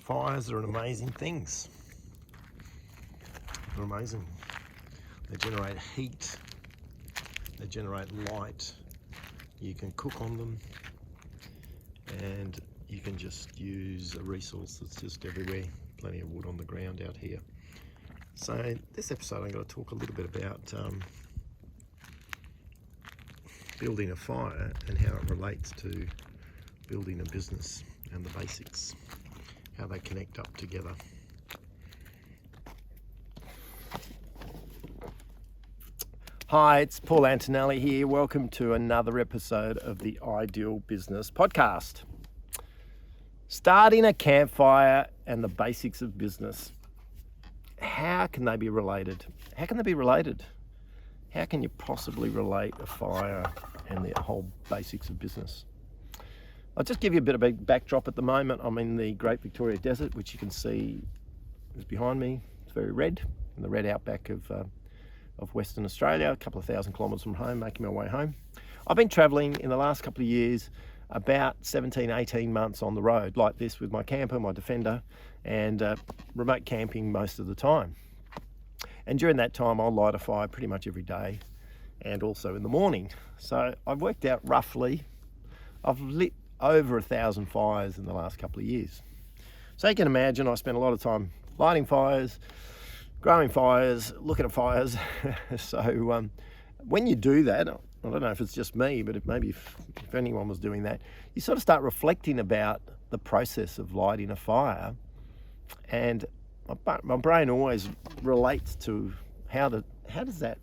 Fires are amazing things. They're amazing. They generate heat, they generate light. You can cook on them, and you can just use a resource that's just everywhere. Plenty of wood on the ground out here. So this episode I'm going to talk a little bit about building a fire and how it relates to building a business and the basics, how they connect up together. Hi, it's Paul Antonelli here. Welcome to another episode of the Ideal Business Podcast. Starting a campfire and the basics of business. How can they be related? How can they be related? How can you possibly relate a fire and the whole basics of business? I'll just give you a bit of a backdrop at the moment. I'm in the Great Victoria Desert, which you can see is behind me. It's very red, in the red outback of Western Australia, a couple of thousand kilometres from home, making my way home. I've been travelling in the last couple of years about 17, 18 months on the road like this with my camper, my Defender, and remote camping most of the time. And during that time, I'll light a fire pretty much every day and also in the morning. So I've worked out roughly, I've lit over 1,000 fires in the last couple of years. So you can imagine I spend a lot of time lighting fires, growing fires, looking at fires. So when you do that, I don't know if it's just me, but if anyone was doing that, you sort of start reflecting about the process of lighting a fire. And my brain always relates to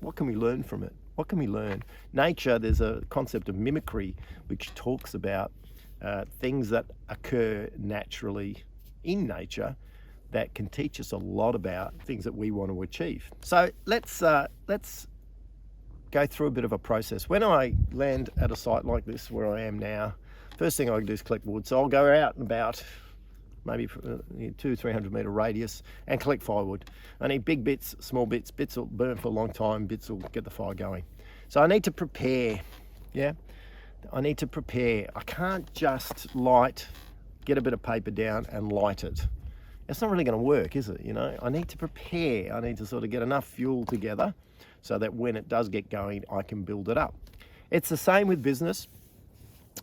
what can we learn from it? What can we learn? Nature, there's a concept of mimicry, which talks about things that occur naturally in nature that can teach us a lot about things that we want to achieve. So let's go through a bit of a process. When I land at a site like this where I am now, first thing I can do is collect wood. So I'll go out and about maybe 200-300 metre radius and collect firewood. I need big bits, small bits. Bits will burn for a long time, bits will get the fire going. So I need to prepare, I need to prepare. I can't just get a bit of paper down and light it. It's not really going to work, is it? I need to prepare. I need to sort of get enough fuel together so that when it does get going, I can build it up. It's the same with business.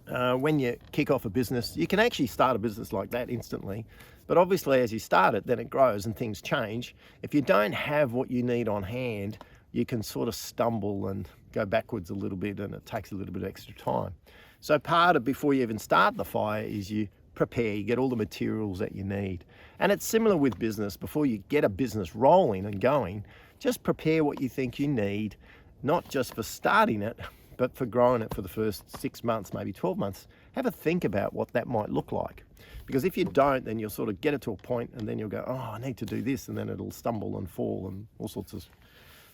When you kick off a business, you can actually start a business like that instantly. But obviously, as you start it, then it grows and things change. If you don't have what you need on hand, you can sort of stumble and go backwards a little bit, and it takes a little bit of extra time. So part of before you even start the fire is you prepare, you get all the materials that you need. And it's similar with business. Before you get a business rolling and going, just prepare what you think you need, not just for starting it, but for growing it for the first 6 months, maybe 12 months. Have a think about what that might look like. Because if you don't, then you'll sort of get it to a point and then you'll go, I need to do this, and then it'll stumble and fall and all sorts of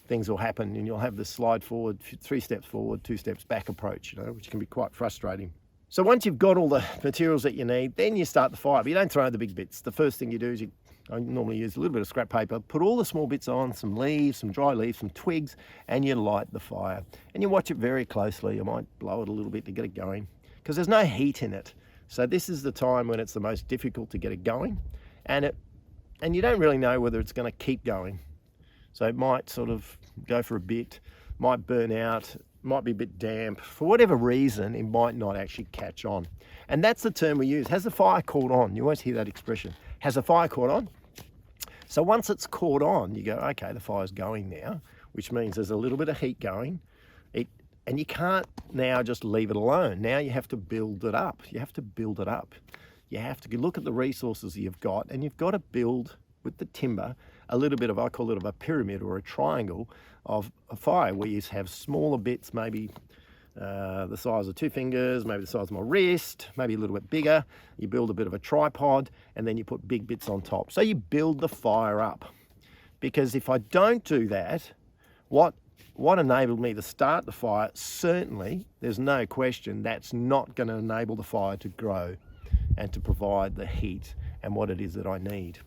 things will happen, and you'll have this slide forward, 3 steps forward, 2 steps back approach, which can be quite frustrating. So once you've got all the materials that you need, then you start the fire, but you don't throw the big bits. The first thing you do is I normally use a little bit of scrap paper, put all the small bits on, some leaves, some dry leaves, some twigs, and you light the fire. And you watch it very closely. You might blow it a little bit to get it going because there's no heat in it. So this is the time when it's the most difficult to get it going, and you don't really know whether it's going to keep going. So it might sort of go for a bit, might burn out, might be a bit damp. For whatever reason, it might not actually catch on. And that's the term we use. Has the fire caught on? You always hear that expression. Has the fire caught on? So once it's caught on, you go, okay, the fire's going now, which means there's a little bit of heat going. And you can't now just leave it alone. Now you have to build it up. You have to build it up. You have to look at the resources you've got, and you've got to build with the timber a little bit of, I call it a pyramid or a triangle of a fire, where you have smaller bits, maybe the size of 2 fingers, maybe the size of my wrist, maybe a little bit bigger. You build a bit of a tripod, and then you put big bits on top. So you build the fire up. Because if I don't do that, what enabled me to start the fire, certainly, there's no question, that's not going to enable the fire to grow and to provide the heat and what it is that I need.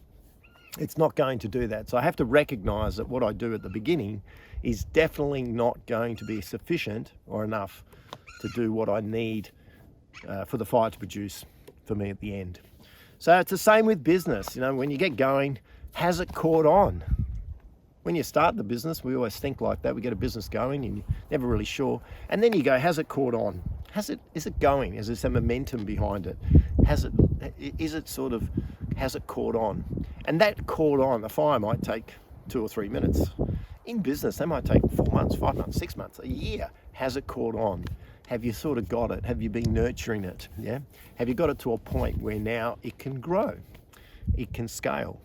It's not going to do that. So I have to recognize that what I do at the beginning is definitely not going to be sufficient or enough to do what I need for the fire to produce for me at the end. So it's the same with business. You know, when you get going, has it caught on? When you start the business, we always think like that. We get a business going and you're never really sure. And then you go, has it caught on? Is it going? Is there some momentum behind it? Has it caught on? And that caught on, the fire might take 2 or 3 minutes. In business, they might take 4 months, 5 months, 6 months, a year. Has it caught on? Have you sort of got it? Have you been nurturing it? Yeah. Have you got it to a point where now it can grow? It can scale.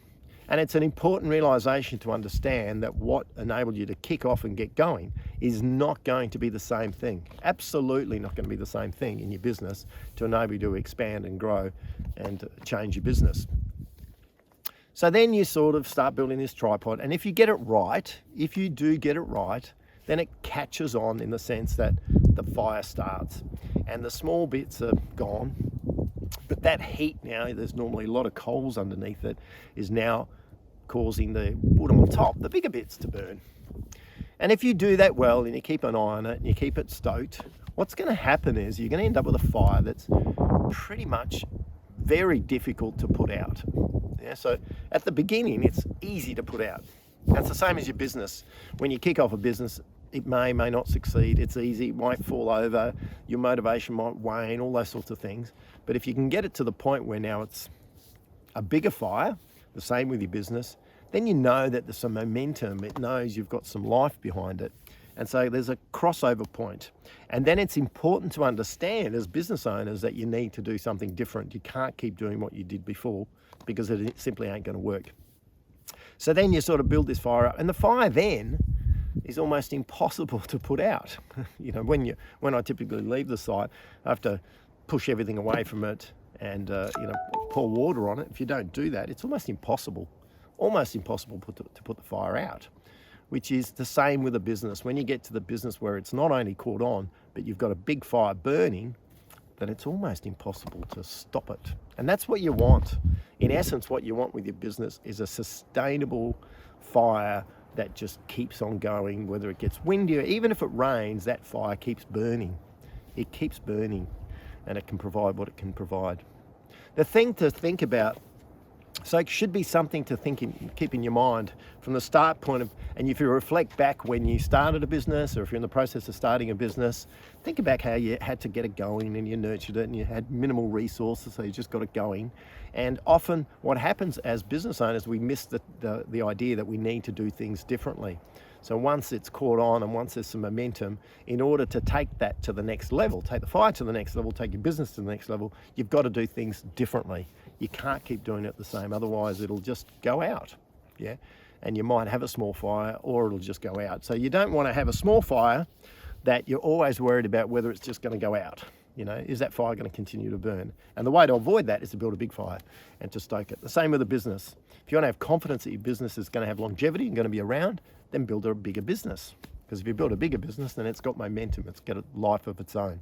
And it's an important realization to understand that what enabled you to kick off and get going is not going to be the same thing. Absolutely not going to be the same thing in your business to enable you to expand and grow and change your business. So then you sort of start building this tripod. And if you get it right, if you do get it right, then it catches on in the sense that the fire starts and the small bits are gone. But that heat now, there's normally a lot of coals underneath it, is now causing the wood on top, the bigger bits, to burn. And if you do that well and you keep an eye on it and you keep it stoked, what's going to happen is you're going to end up with a fire that's pretty much very difficult to put out. Yeah, so at the beginning, it's easy to put out. That's the same as your business. When you kick off a business, it may not succeed. It's easy, it might fall over, your motivation might wane, all those sorts of things. But if you can get it to the point where now it's a bigger fire, the same with your business, then you know that there's some momentum. It knows you've got some life behind it. And so there's a crossover point. And then it's important to understand as business owners that you need to do something different. You can't keep doing what you did before because it simply ain't going to work. So then you sort of build this fire up, and the fire then is almost impossible to put out. You know, when I typically leave the site, I have to push everything away from it and pour water on it. If you don't do that, it's almost impossible to put the fire out, which is the same with a business. When you get to the business where it's not only caught on, but you've got a big fire burning, then it's almost impossible to stop it. And that's what you want. In essence, what you want with your business is a sustainable fire that just keeps on going, whether it gets windy or even if it rains, that fire keeps burning. It keeps burning and it can provide what it can provide. The thing to think about, so it should be something to keep in your mind from the start point of, and if you reflect back when you started a business or if you're in the process of starting a business, think about how you had to get it going and you nurtured it and you had minimal resources, so you just got it going. And often what happens as business owners, we miss the idea that we need to do things differently. So once it's caught on and once there's some momentum, in order to take that to the next level, take the fire to the next level, take your business to the next level, you've got to do things differently. You can't keep doing it the same, otherwise it'll just go out, yeah? And you might have a small fire or it'll just go out. So you don't want to have a small fire that you're always worried about whether it's just going to go out. You know, is that fire going to continue to burn? And the way to avoid that is to build a big fire and to stoke it. The same with a business. If you want to have confidence that your business is going to have longevity and going to be around, then build a bigger business. Because if you build a bigger business, then it's got momentum, it's got a life of its own.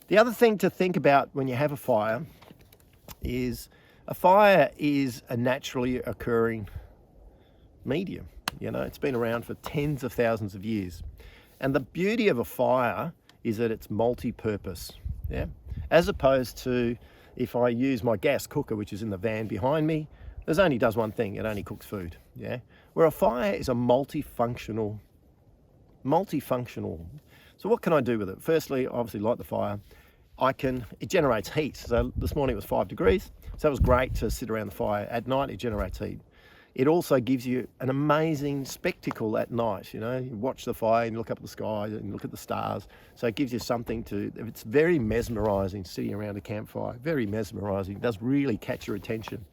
The other thing to think about when you have a fire is a fire is a naturally occurring medium. You know, it's been around for tens of thousands of years. And the beauty of a fire is that it's multi-purpose, yeah? As opposed to if I use my gas cooker, which is in the van behind me, it only does one thing, it only cooks food, yeah? Where a fire is a multifunctional. So what can I do with it? Firstly, obviously light the fire. It generates heat. So this morning it was 5 degrees, so it was great to sit around the fire. At night it generates heat. It also gives you an amazing spectacle at night. You know, you watch the fire and look up at the sky and look at the stars. So it gives you something it's very mesmerizing sitting around a campfire, very mesmerizing. It does really catch your attention.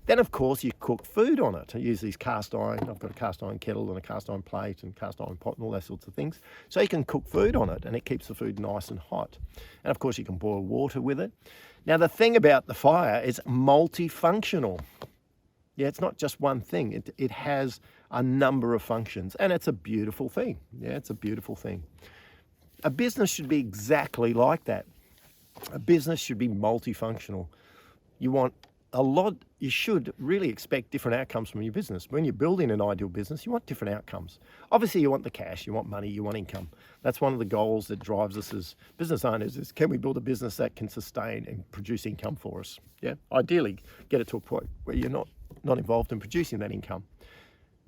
Then of course you cook food on it. I use these cast iron, I've got a cast iron kettle and a cast iron plate and cast iron pot and all those sorts of things. So you can cook food on it and it keeps the food nice and hot. And of course you can boil water with it. Now the thing about the fire is multifunctional. Yeah, it's not just one thing. It has a number of functions and it's a beautiful thing. Yeah, it's a beautiful thing. A business should be exactly like that. A business should be multifunctional. You want you should really expect different outcomes from your business. When you're building an ideal business, you want different outcomes. Obviously, you want the cash, you want money, you want income. That's one of the goals that drives us as business owners is, can we build a business that can sustain and produce income for us? Yeah, ideally, get it to a point where you're not involved in producing that income.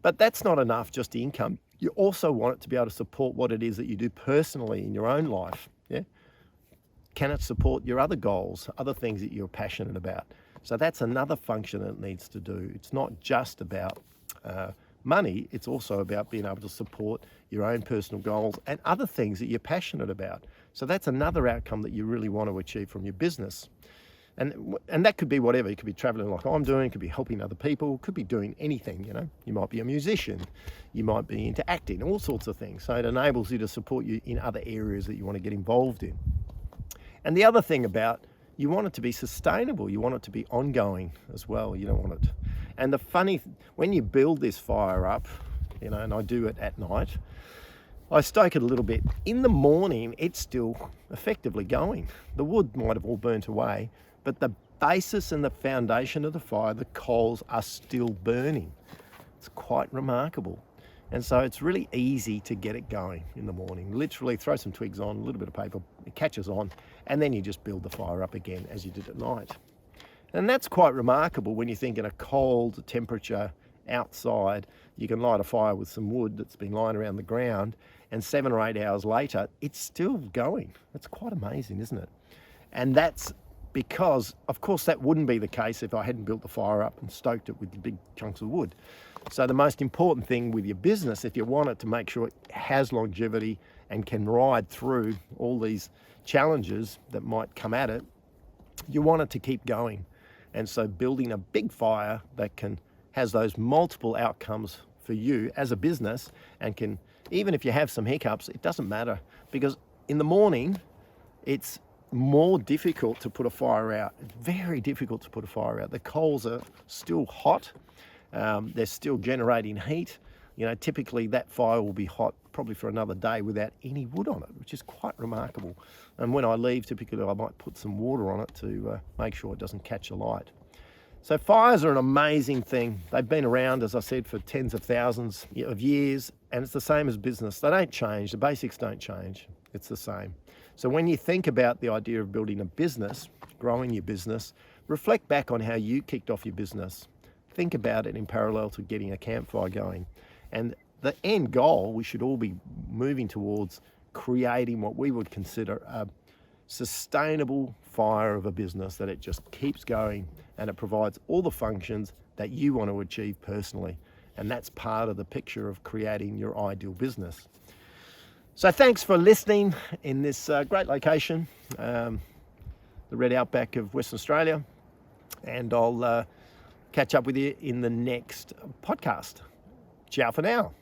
But that's not enough, just the income. You also want it to be able to support what it is that you do personally in your own life. Yeah, can it support your other goals, other things that you're passionate about? So that's another function that it needs to do. It's not just about money, it's also about being able to support your own personal goals and other things that you're passionate about. So that's another outcome that you really want to achieve from your business. And that could be whatever. It could be traveling like I'm doing, it could be helping other people, it could be doing anything, you know. You might be a musician, you might be into acting, all sorts of things. So it enables you to support you in other areas that you want to get involved in. And the other thing about, you want it to be sustainable, you want it to be ongoing as well. You don't want it. And the funny, when you build this fire up, you know, and I do it at night, I stoke it a little bit. In the morning, it's still effectively going. The wood might have all burnt away, but the basis and the foundation of the fire, the coals are still burning. It's quite remarkable. And so it's really easy to get it going in the morning. Literally throw some twigs on, a little bit of paper, it catches on, and then you just build the fire up again as you did at night. And that's quite remarkable when you think in a cold temperature outside, you can light a fire with some wood that's been lying around the ground, and 7 or 8 hours later, it's still going. That's quite amazing, isn't it? And that's because, of course, that wouldn't be the case if I hadn't built the fire up and stoked it with the big chunks of wood. So the most important thing with your business, if you want it to make sure it has longevity and can ride through all these challenges that might come at it, you want it to keep going. And so building a big fire that has those multiple outcomes for you as a business, and can, even if you have some hiccups, it doesn't matter, because in the morning, it's more difficult to put a fire out. It's very difficult to put a fire out. The coals are still hot. They're still generating heat. You know, typically that fire will be hot probably for another day without any wood on it, which is quite remarkable. And when I leave, typically I might put some water on it to make sure it doesn't catch alight. So fires are an amazing thing. They've been around, as I said, for tens of thousands of years, and it's the same as business. They don't change. The basics don't change. It's the same. So when you think about the idea of building a business, growing your business, reflect back on how you kicked off your business. Think about it in parallel to getting a campfire going. And the end goal, we should all be moving towards creating what we would consider a sustainable fire of a business, that it just keeps going and it provides all the functions that you want to achieve personally. And that's part of the picture of creating your ideal business. So thanks for listening in this great location, the red outback of Western Australia. And I'll catch up with you in the next podcast. Ciao for now.